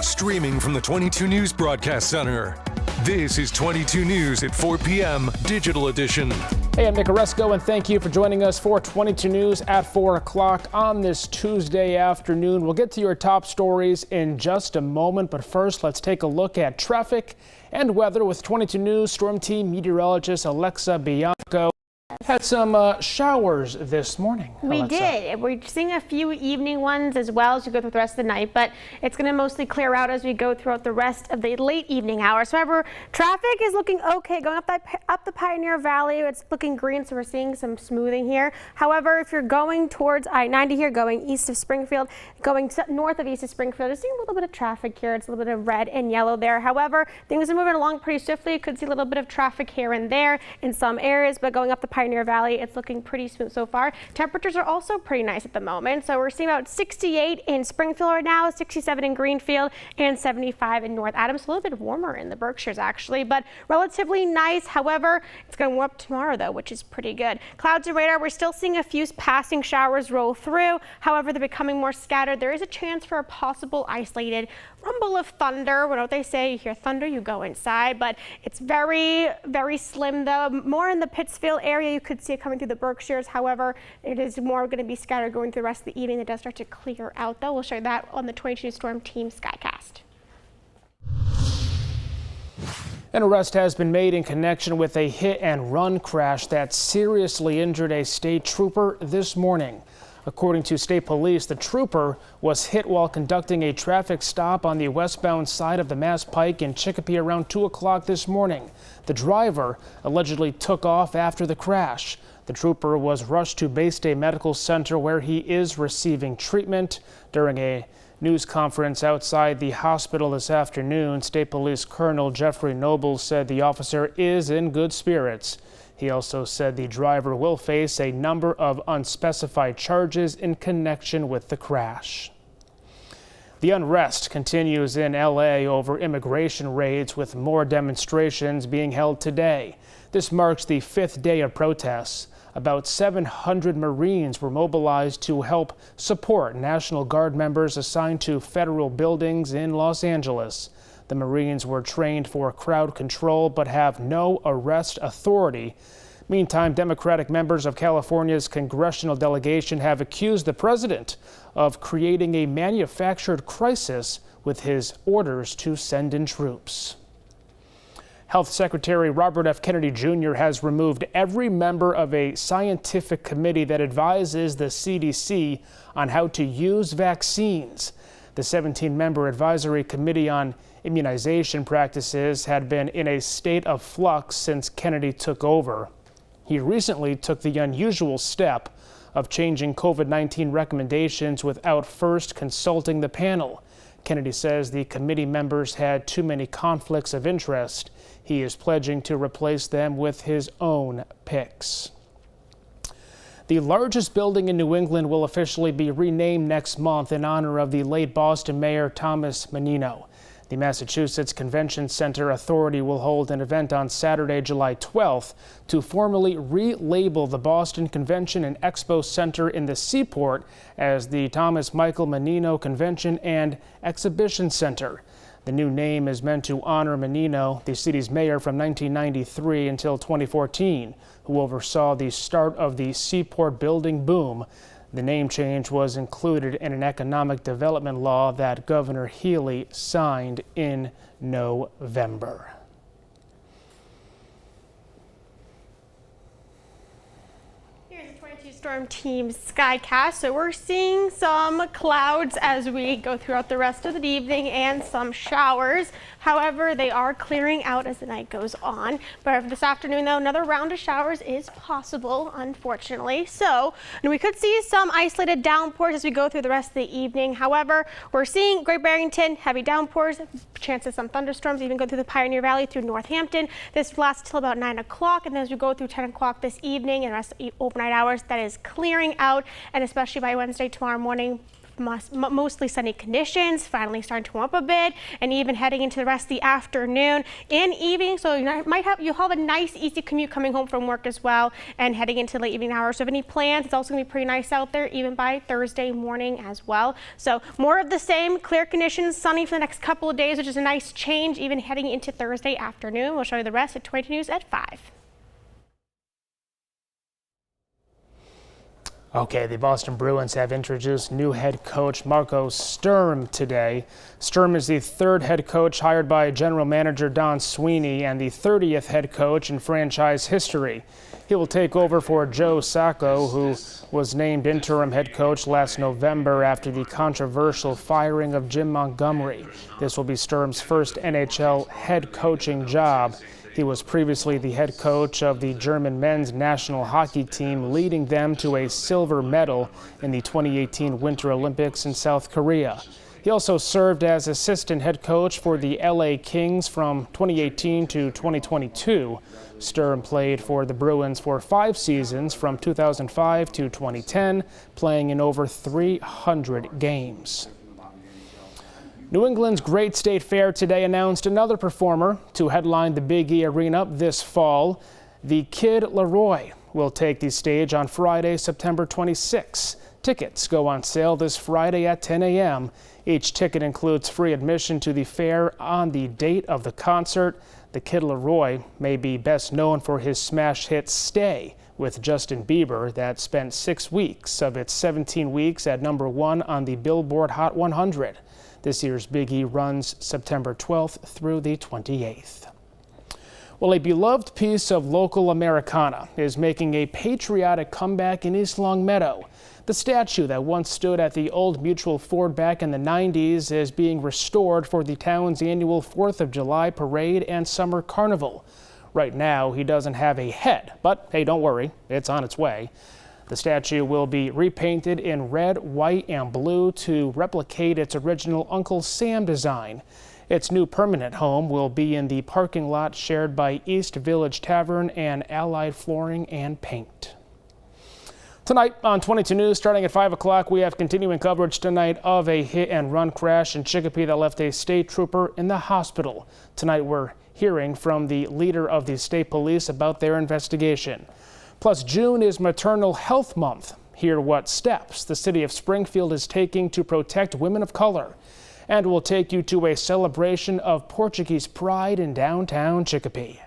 Streaming from the 22 News Broadcast Center. This is 22 News at 4 p.m. Digital Edition. Hey, I'm Nick Oresco, and thank you for joining us for 22 News at 4 o'clock on this Tuesday afternoon. We'll get to your top stories in just a moment, but first, let's take a look at traffic and weather with 22 News Storm Team meteorologist Alexa Bianco. Had some showers this morning. We Alexa. did. We're seeing a few evening ones as well as we go through the rest of the night, but it's going to mostly clear out as we go throughout the rest of the late evening hours. However, traffic is looking okay going up the Pioneer Valley. It's looking green, so we're seeing some smoothing here. However, if you're going towards I-90 here, going east of Springfield, going north of east of Springfield, you're seeing a little bit of traffic here. It's a little bit of red and yellow there. However, things are moving along pretty swiftly. You could see a little bit of traffic here and there in some areas, but going up the Pioneer Valley, it's looking pretty smooth so far. Temperatures are also pretty nice at the moment. So we're seeing about 68 in Springfield right now, 67 in Greenfield, and 75 in North Adams. A little bit warmer in the Berkshires actually, but relatively nice. However, it's going to warm up tomorrow though, which is pretty good. Clouds and radar, we're still seeing a few passing showers roll through. However, they're becoming more scattered. There is a chance for a possible isolated rumble of thunder. What they say, you hear thunder, you go inside, but it's very, very slim though. More in the Pittsfield area, you could see it coming through the Berkshires. However, it is more going to be scattered going through the rest of the evening. It does start to clear out though. We'll show you that on the 22 Storm Team Skycast. An arrest has been made in connection with a hit-and-run crash that seriously injured a state trooper this morning. According to state police, the trooper was hit while conducting a traffic stop on the westbound side of the Mass Pike in Chicopee around 2 o'clock this morning. The driver allegedly took off after the crash. The trooper was rushed to Bay State Medical Center where he is receiving treatment. During a news conference outside the hospital this afternoon, State Police Colonel Jeffrey Noble said the officer is in good spirits. He also said the driver will face a number of unspecified charges in connection with the crash. The unrest continues in LA over immigration raids, with more demonstrations being held today. This marks the 5th day of protests. About 700 Marines were mobilized to help support National Guard members assigned to federal buildings in Los Angeles. The Marines were trained for crowd control but have no arrest authority. Meantime, Democratic members of California's congressional delegation have accused the president of creating a manufactured crisis with his orders to send in troops. Health Secretary Robert F. Kennedy Jr. has removed every member of a scientific committee that advises the CDC on how to use vaccines. The 17-member advisory committee on immunization practices had been in a state of flux since Kennedy took over. He recently took the unusual step of changing COVID-19 recommendations without first consulting the panel. Kennedy says the committee members had too many conflicts of interest. He is pledging to replace them with his own picks. The largest building in New England will officially be renamed next month in honor of the late Boston Mayor Thomas Menino. The Massachusetts Convention Center Authority will hold an event on Saturday, July 12th to formally relabel the Boston Convention and Expo Center in the Seaport as the Thomas Michael Menino Convention and Exhibition Center. The new name is meant to honor Menino, the city's mayor from 1993 until 2014, who oversaw the start of the Seaport building boom. The name change was included in an economic development law that Governor Healy signed in November. Here's the 22 Storm Team Skycast. So we're seeing some clouds as we go throughout the rest of the evening and some showers. However, they are clearing out as the night goes on. But this afternoon, though, another round of showers is possible, unfortunately. So we could see some isolated downpours as we go through the rest of the evening. However, we're seeing Great Barrington, heavy downpours, chances of some thunderstorms, even go through the Pioneer Valley through Northampton. This lasts till about 9 o'clock. And then as we go through 10 o'clock this evening and the rest of the overnight hours, that is clearing out. And especially by Wednesday, tomorrow morning, mostly sunny conditions, finally starting to warm up a bit, and even heading into the rest of the afternoon and evening. So you'll have a nice, easy commute coming home from work as well, and heading into late evening hours. So if any plans, it's also going to be pretty nice out there, even by Thursday morning as well. So more of the same, clear conditions, sunny for the next couple of days, which is a nice change, even heading into Thursday afternoon. We'll show you the rest at 22 News at 5. Okay, the Boston Bruins have introduced new head coach Marco Sturm today. Sturm is the third head coach hired by general manager Don Sweeney and the 30th head coach in franchise history. He will take over for Joe Sacco, who was named interim head coach last November after the controversial firing of Jim Montgomery. This will be Sturm's first NHL head coaching job. He was previously the head coach of the German men's national hockey team, leading them to a silver medal in the 2018 Winter Olympics in South Korea. He also served as assistant head coach for the LA Kings from 2018 to 2022. Sturm played for the Bruins for 5 seasons from 2005 to 2010, playing in over 300 games. New England's Great State Fair today announced another performer to headline the Big E Arena this fall. The Kid Laroi will take the stage on Friday, September 26. Tickets go on sale this Friday at 10 a.m. Each ticket includes free admission to the fair on the date of the concert. The Kid Laroi may be best known for his smash hit Stay with Justin Bieber that spent 6 weeks of its 17 weeks at #1 on the Billboard Hot 100. This year's Big E runs September 12th through the 28th. Well, a beloved piece of local Americana is making a patriotic comeback in East Longmeadow. The statue that once stood at the old Mutual Ford back in the 90s is being restored for the town's annual 4th of July parade and summer carnival. Right now, he doesn't have a head, but hey, don't worry, it's on its way. The statue will be repainted in red, white, and blue to replicate its original Uncle Sam design. Its new permanent home will be in the parking lot shared by East Village Tavern and Allied Flooring and Paint. Tonight on 22 News, starting at 5 o'clock, we have continuing coverage tonight of a hit-and-run crash in Chicopee that left a state trooper in the hospital. Tonight we're hearing from the leader of the state police about their investigation. Plus, June is Maternal Health Month. Hear what steps the city of Springfield is taking to protect women of color. And we'll take you to a celebration of Portuguese pride in downtown Chicopee.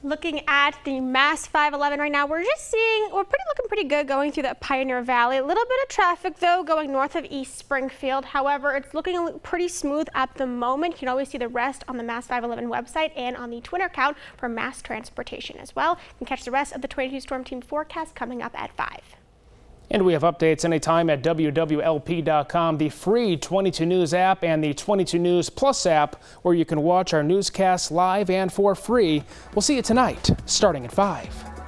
Looking at the Mass 511 right now, we're looking pretty good going through that Pioneer Valley. A little bit of traffic though going north of East Springfield. However, it's looking pretty smooth at the moment. You can always see the rest on the Mass 511 website and on the Twitter account for mass transportation as well. You can catch the rest of the 22 Storm Team forecast coming up at 5. And we have updates anytime at wwlp.com, the free 22 News app, and the 22 News Plus app, where you can watch our newscasts live and for free. We'll see you tonight, starting at 5.